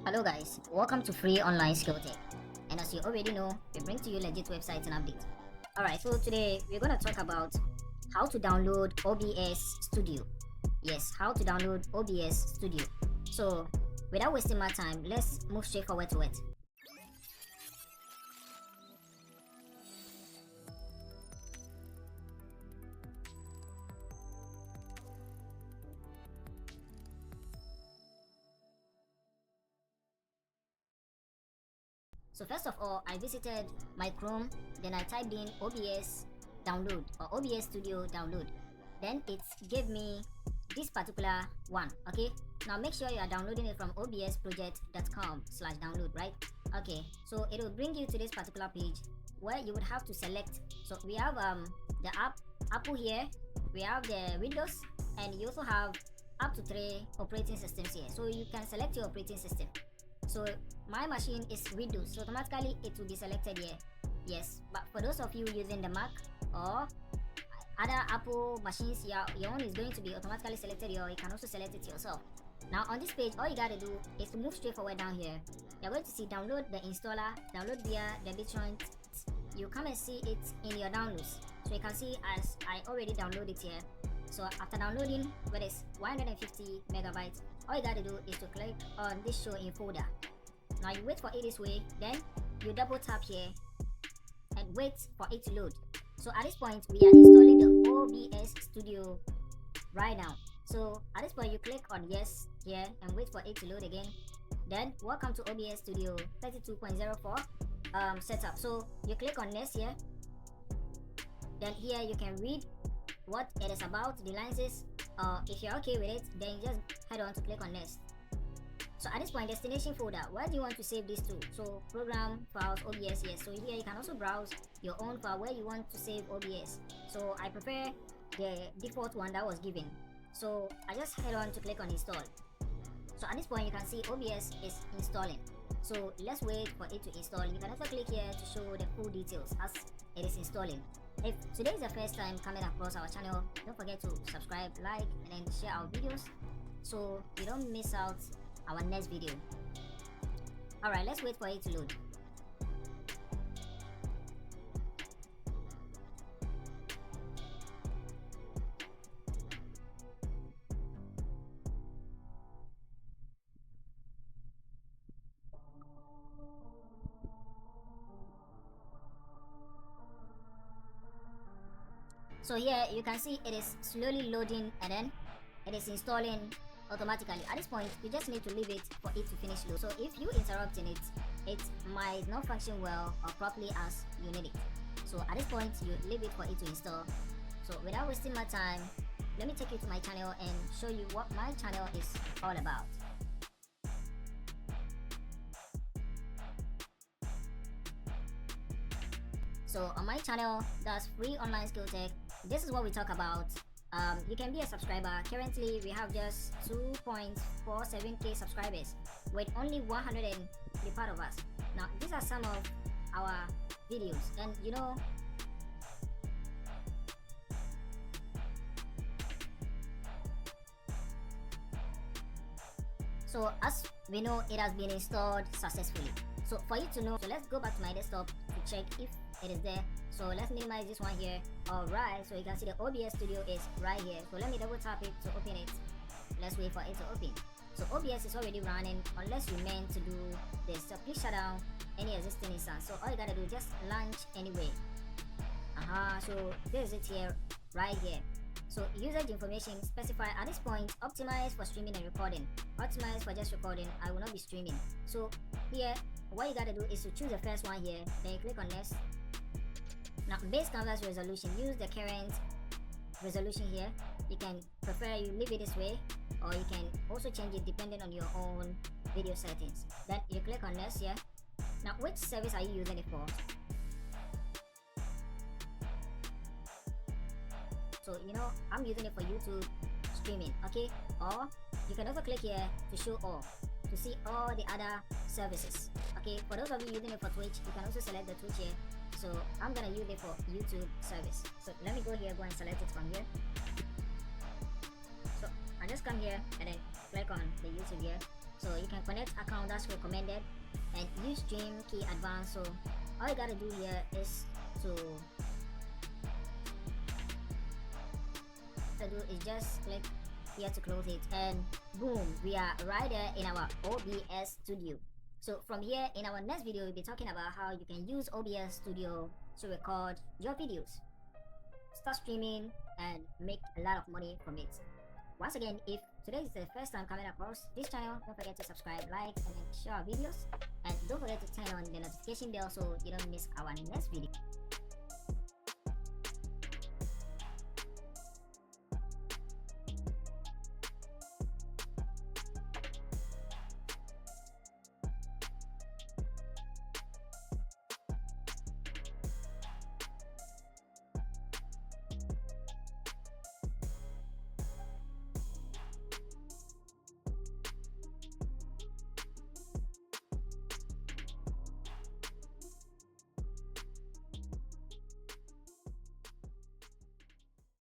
Hello guys, welcome to Free Online Skill Tech. And as you already know, we bring to you legit websites and updates. Alright, so today we're gonna talk about how to download OBS Studio. Yes, how to download OBS Studio. So without wasting my time, let's move straight forward to it. So first of all, I visited my Chrome, then I typed in OBS download or OBS Studio download. Then it gave me this particular one. Okay, now make sure you are downloading it from obsproject.com/download, right? Okay, so it will bring you to this particular page where you would have to select. So we have the Apple here, we have the Windows, and you also have up to 3 operating systems here. So you can select your operating system. So my machine is Windows, so automatically it will be selected here. Yes, but for those of you using the Mac or other Apple machines, your own is going to be automatically selected here. You can also select it yourself. Now on this page, all you gotta do is to move straight forward down here. You're going to see download the installer, download via the BitTorrent. You come and see it in your downloads. So you can see as I already downloaded it here. So after downloading, where it's 150 megabytes, all you gotta do is to click on this show in folder. Now you wait for it this way, then you double tap here and wait for it to load. So at this point, we are installing the OBS Studio right now. So at this point, you click on yes here and wait for it to load again. Then welcome to OBS Studio 32.04 setup. So you click on next here. Then here you can read what it is about, the licenses. If you're okay with it, then you just head on to click on next. So at this point, destination folder, where do you want to save this to? So program files, OBS, yes. So here you can also browse your own file where you want to save OBS. So I prefer the default one that was given. So I just head on to click on install. So at this point, you can see OBS is installing. So let's wait for it to install. You can also click here to show the full details as it is installing. If today is the first time coming across our channel, don't forget to subscribe, like, and then share our videos so you don't miss out our next video. Alright, let's wait for it to load. So here you can see it is slowly loading and then it is installing automatically. At this point, you just need to leave it for it to finish load. So if you interrupt in it, it might not function well or properly as you need it. So at this point, you leave it for it to install. So without wasting my time, let me take you to my channel and show you what my channel is all about. So on my channel, that's Free Online Skill Tech. This is what we talk about. You can be a subscriber. Currently, we have just 2.47k subscribers with only 103 part of us. Now, these are some of our videos, and you know, so as we know, it has been installed successfully. So for you to know, so let's go back to my desktop to check if it is there. So let's minimize this one here. Alright, so you can see the OBS Studio is right here. So let me double tap it to open it. Let's wait for it to open. So OBS is already running unless you meant to do this. So please shut down any existing instance. So all you gotta do is just launch anyway. So this is it here, right here. So usage information specify at this point, optimize for streaming and recording. Optimize for just recording. I will not be streaming. So here, what you gotta do is to choose the first one here. Then you click on next. Now base canvas resolution, use the current resolution here. You can prefer you leave it this way, or you can also change it depending on your own video settings. Then you click on next here. Now which service are you using it for? So you know, I'm using it for YouTube streaming, okay? Or you can also click here to show all, to see all the other services. Okay, for those of you using it for Twitch, you can also select the Twitch here. So I'm gonna use it for YouTube service. So let me go here, go and select it from here. So I just come here and then click on the YouTube here. So you can connect account that's recommended and use stream key advanced. So all you gotta do here is just click here to close it, and boom, we are right there in our OBS Studio. So from here, in our next video, we'll be talking about how you can use OBS Studio to record your videos, start streaming, and make a lot of money from it. Once again, if today is the first time coming across this channel, don't forget to subscribe, like, and share our videos, and don't forget to turn on the notification bell so you don't miss our next video.